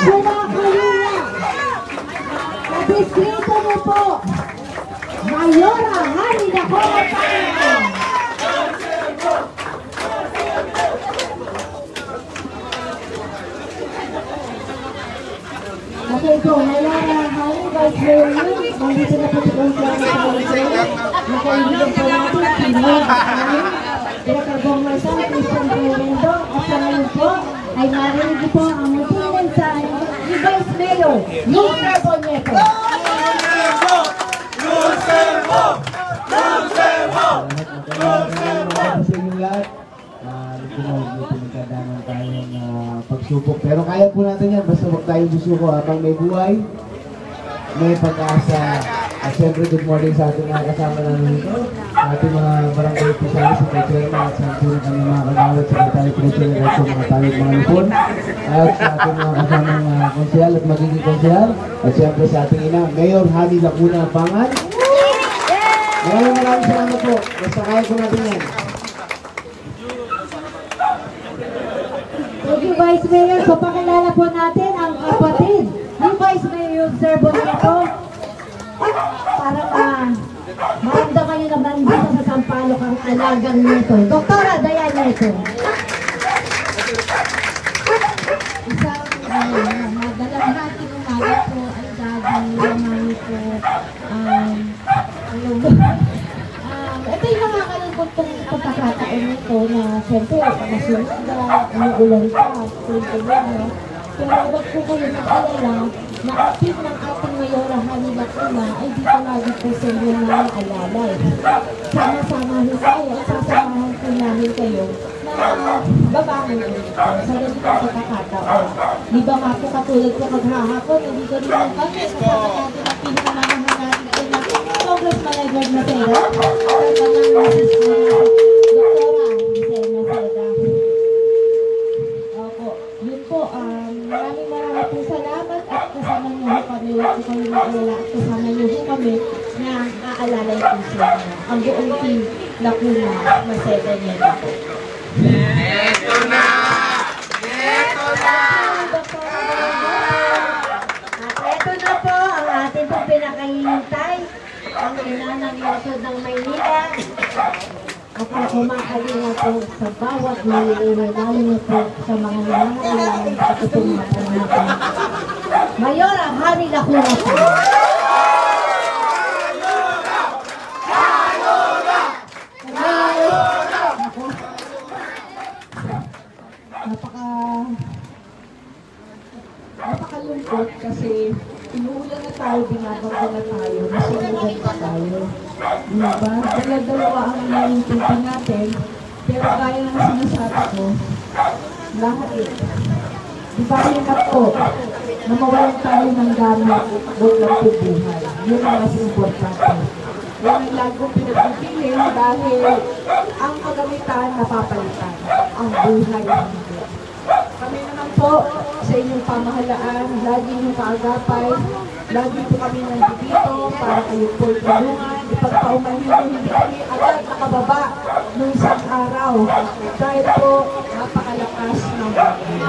Sumakayula. Sa distrito mo po, Mayora Hani Nakora Pangalan. Okay po, Mayora Hani Vice Mayor yun. Nandito na po si Consuelo sa Consuelo. Nakaibigan po natin, Pinoy Pangalan. Director Marsan, Christian Fernando. At sa ngayon po, ay narinig po ang muling mensahe ni Vice Mayor Luther Bonyeto. Pagsubok. Pero kaya po natin yan, basta huwag tayong susuko habang may buhay, may pag-asa. At syempre, good morning sa ating mga kasama namin ito, sa ating mga barangay officials, sa Chairman at sa ating mga kagawad, sa tayo president at sa mga tayo mga lupon, at sa ating mga kasamang konsyal at magiging konsyal, at syempre sa ating ina, Mayor Hani Lacuna Pangan. Maraming salamat po. Basta kaya po natin yan. Thank you, Vice Mayor. So, pakilala po natin ang kapatid ni Vice Mayor Sir Bonyeto. Para maramdaman nyo naman dito sa Sampaloc ang alagang nito. Doktora Dayan Neto. Isang madalang umaga po ay Daddy Romani po. Ito yung nakakalungkot pong pagkakataon nito na siyempre masunod na umuulan pa. Pero wag po kayo mag-alala na active ng ating Mayora Hani Lacuna ay dito lagi po sa inyo mga alalay. Sama-samahin kayo at sasamahan po namin kayo na babangon ulit po sa ganitong pagkakataon. Di ba nga po katulad po maghahapon, hindi ko rin lang kami kasama natin ang pinakamamahan natin po na Congressman Edward Maceda at kanyang Mrs. Doktora Giselle Maceda. Opo, yun po, maraming po salamat at kasama niyo kami, at kasama niyo kami na aalalay po siya ang buong team Lacuna Maceda niya po. Ito na! Ito na! At ito na po ang ating pong pinakahihintay, ang ina ng lungsod ng Maynila. At kumakalinga po sa bawat maliliwan, lalo na po sa mga nangangailangan sa tutungatan natin. Mayora Hani Lacuna po. Napakalungkot kasi inuulan na tayo, binabago na tayo, nasunugan pa tayo. Diba? Dalawa ang naiintindihan natin, pero gaya ng sinasabi ko, lahat di ba rin po na mawalan tayo ng gamit, huwag lang po buhay. Yun ang mas importante. Yan ang lagi kong pinagpipilin dahil ang kagamitan napapalitan, ang buhay hindi. Kami naman po sa inyong pamahalaan, lagi niyong kaagapay, lagi po kami nandito para kayo po tulungan, ipagpaumanhin nyo, hindi kami agad nakababa nung isang araw dahil po napakalakas ng bagay.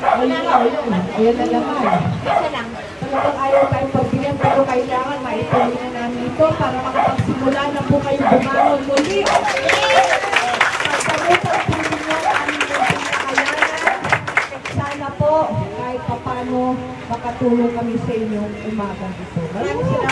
Ayan na naman. Talagang ayaw tayong pagbigyan pero kailangan maituloy na namin ito para makapagsimula na po kayo bumangon muli. Pagsamutan po ninyo ang aming pinakayanan. Sana po kahit papano makatulong kami sa inyong umagang ito. Maraming salamat.